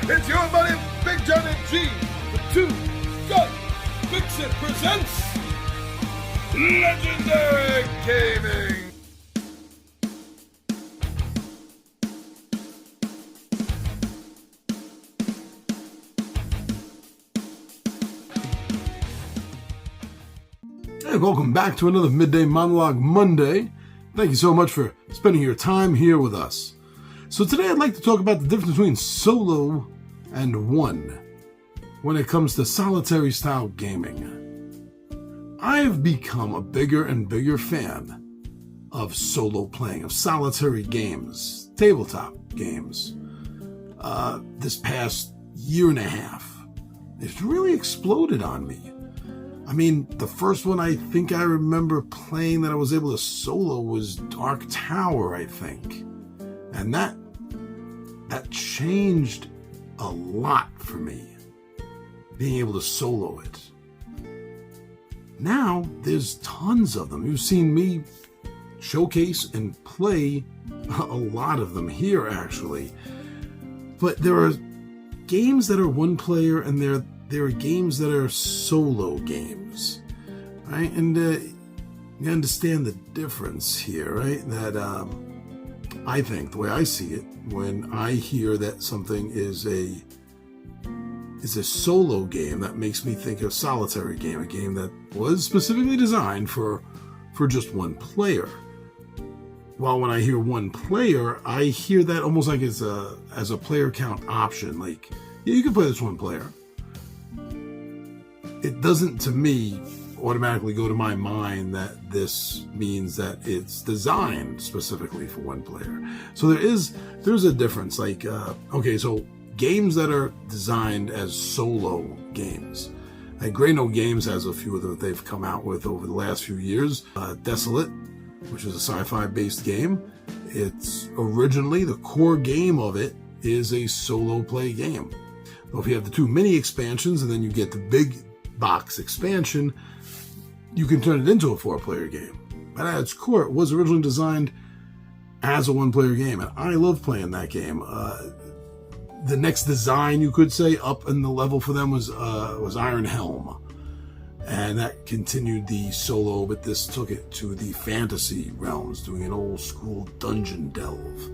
It's your buddy, Big John and G, the Two Gun Fix-It presents Legendary Gaming. Hey, welcome back to another Midday Monologue Monday. Thank you so much for spending your time here with us. So today I'd like to talk about the difference between solo and one when it comes to solitary style gaming. I've become a bigger and bigger fan of solo playing, of solitary games, tabletop games. This past year and a half, it's really exploded on me. I mean, the first one I think I remember playing that I was able to solo was Dark Tower, I think. And that changed a lot for me, being able to solo it. Now, there's tons of them. You've seen me showcase and play a lot of them here, actually. But there are games that are one player, and there are games that are solo games, right? And you understand the difference here, right? That I think, the way I see it, when I hear that something is a solo game, that makes me think of a solitary game, a game that was specifically designed for just one player. While when I hear one player, I hear that almost like as a player count option. Like, yeah, you can play this one player. It doesn't, to me, automatically go to my mind that this means that it's designed specifically for one player. So there's a difference. Like, okay, so games that are designed as solo games. Like Grey No Games has a few that they've come out with over the last few years. Desolate, which is a sci-fi based game. It's originally, the core game of it is a solo play game. So if you have the two mini expansions and then you get the big box expansion, you can turn it into a 4-player game. But at its core, it was originally designed as a 1-player game, and I love playing that game. The next design, you could say, up in the level for them was Iron Helm, and that continued the solo, but this took it to the fantasy realms, doing an old school dungeon delve.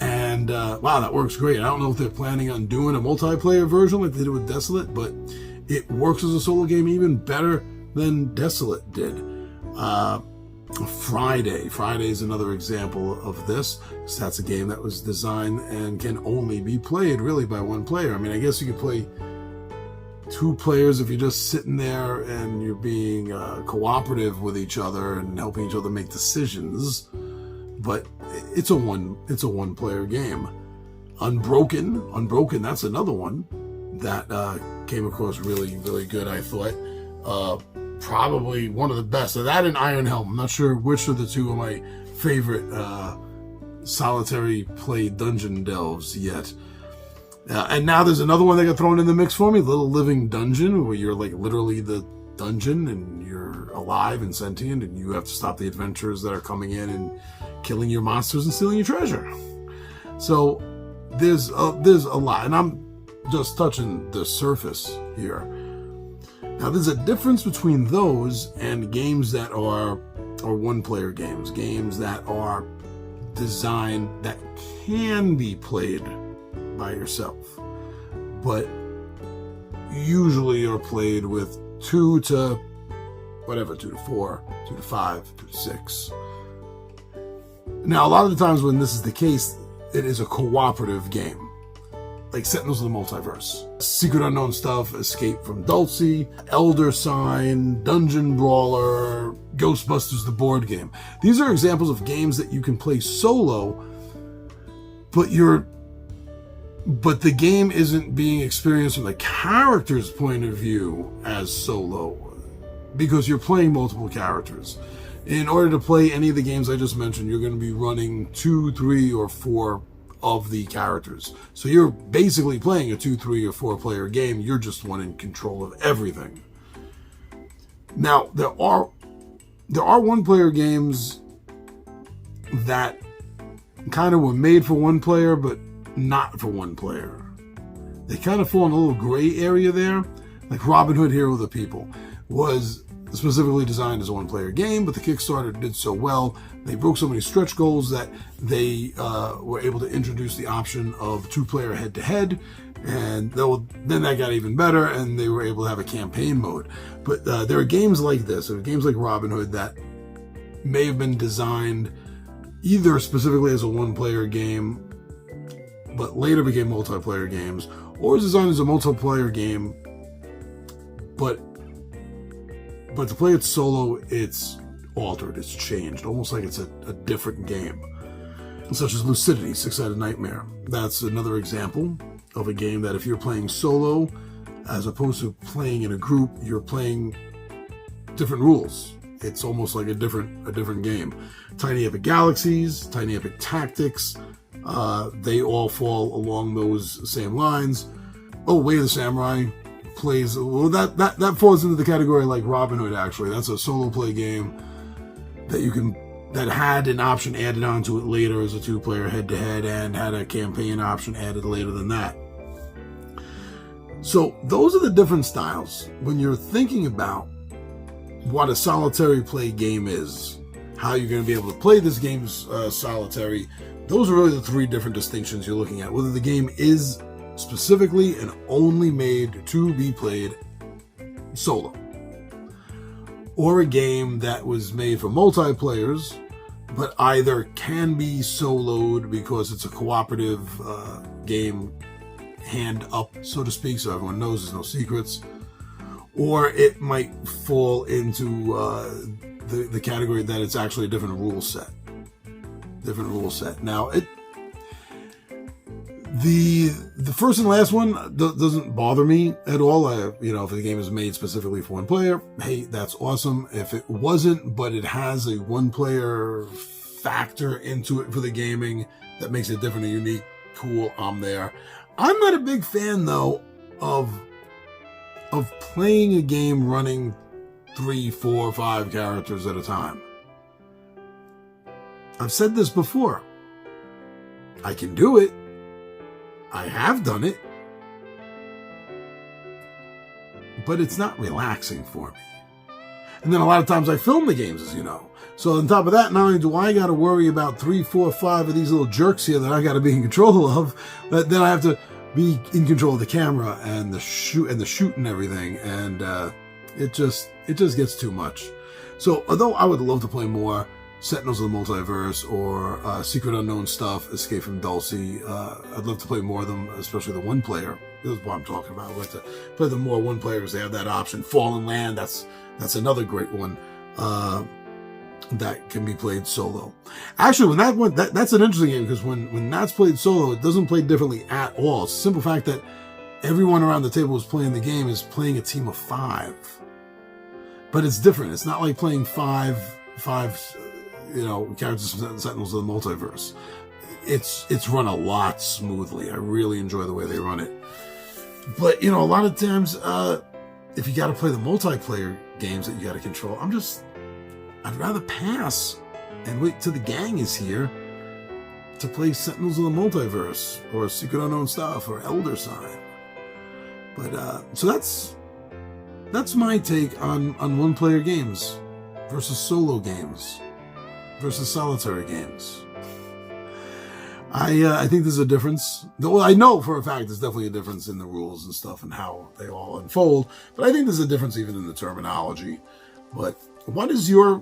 And wow, that works great. I don't know if they're planning on doing a multiplayer version like they did with Desolate, but it works as a solo game even better than Desolate did. Friday is another example of this, because that's a game that was designed and can only be played really by one player. I mean, I guess you could play two players if you're just sitting there and you're being cooperative with each other and helping each other make decisions. But it's a one player game. Unbroken, that's another one that came across really, really good, I thought. Probably one of the best. So that and Iron Helm. I'm not sure which of the two are my favorite solitary play dungeon delves yet. And now there's another one that got thrown in the mix for me, Little Living Dungeon, where you're like literally the dungeon and you're alive and sentient and you have to stop the adventurers that are coming in and killing your monsters and stealing your treasure. So there's a lot, and I'm just touching the surface here. Now, there's a difference between those and games that are one-player games, games that are designed that can be played by yourself, but usually are played with 2 to 4, 2 to 5, 2 to 6. Now, a lot of the times when this is the case, it is a cooperative game. Like Sentinels of the Multiverse, Secret Unknown Stuff, Escape from Dulce, Elder Sign, Dungeon Brawler, Ghostbusters the board game. These are examples of games that you can play solo, but the game isn't being experienced from the character's point of view as solo, because you're playing multiple characters. In order to play any of the games I just mentioned, you're going to be running 2, 3, or 4 of the characters. So you're basically playing a 2, 3, or 4 player game. You're just one in control of everything. Now, there are one player games that kind of were made for one player, but not for one player. they kind of fall in a little gray area there. Like Robin Hood Hero of the People was specifically designed as a one-player game, but the Kickstarter did so well. They broke so many stretch goals that they were able to introduce the option of two-player head-to-head, and then that got even better, and they were able to have a campaign mode. But there are games like this, or games like Robin Hood, that may have been designed either specifically as a one-player game, but later became multiplayer games, or was designed as a multiplayer game, but to play it solo, it's altered, it's changed, almost like it's a different game. Such as Lucidity, Six-Sided Nightmare. That's another example of a game that if you're playing solo, as opposed to playing in a group, you're playing different rules. It's almost like a different game. Tiny Epic Galaxies, Tiny Epic Tactics, they all fall along those same lines. Oh, Way of the Samurai plays, well, that falls into the category like Robin Hood, actually. That's a solo play game that had an option added onto it later as a two-player head-to-head, and had a campaign option added later than that. So those are the different styles. When you're thinking about what a solitary play game is, how you're going to be able to play this game solitary, those are really the three different distinctions you're looking at. Whether the game is specifically and only made to be played solo, or a game that was made for multiplayers, but either can be soloed because it's a cooperative game, hand up, so to speak, so everyone knows there's no secrets, or it might fall into the category that it's actually a different rule set. Now, the first and last one doesn't bother me at all. If the game is made specifically for one player, hey, that's awesome. If it wasn't, but it has a one-player factor into it for the gaming that makes it different and unique, cool, I'm there. I'm not a big fan, though, of playing a game running 3, 4, 5 characters at a time. I've said this before. I can do it. I have done it. But it's not relaxing for me. And then a lot of times I film the games, as you know. So on top of that, not only do I got to worry about 3, 4, 5 of these little jerks here that I got to be in control of, but then I have to be in control of the camera and the shoot and everything. And it just gets too much. So although I would love to play more Sentinels of the Multiverse or Secret Unknown stuff, Escape from Dulcie, I'd love to play more of them, especially the one player. This is what I'm talking about. I'd like to play the more one player because they have that option. Fallen Land, that's another great one that can be played solo. Actually, when that's an interesting game, because when that's played solo, it doesn't play differently at all. It's the simple fact that everyone around the table who's playing the game is playing a team of 5. But it's different. It's not like playing five characters from Sentinels of the Multiverse. It's run a lot smoothly. I really enjoy the way they run it. But, a lot of times, if you got to play the multiplayer games that you got to control, I'd rather pass and wait till the gang is here to play Sentinels of the Multiverse or Secret Unknown Stuff or Elder Sign. But, so that's my take on one-player games versus solo games versus solitary games. I think there's a difference. Well, I know for a fact there's definitely a difference in the rules and stuff and how they all unfold, but I think there's a difference even in the terminology. But what is your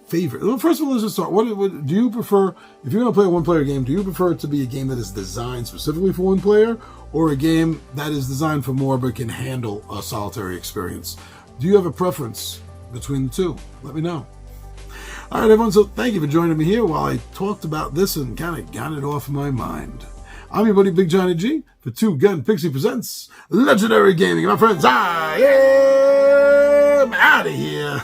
favorite? Well, first of all, let's just start. What do you prefer, if you're going to play a one-player game, do you prefer it to be a game that is designed specifically for one player, or a game that is designed for more but can handle a solitary experience? Do you have a preference between the two? Let me know. All right, everyone, so thank you for joining me here while I talked about this and kind of got it off my mind. I'm your buddy Big Johnny G for Two Gun Pixie Presents Legendary Gaming. My friends, I am out of here.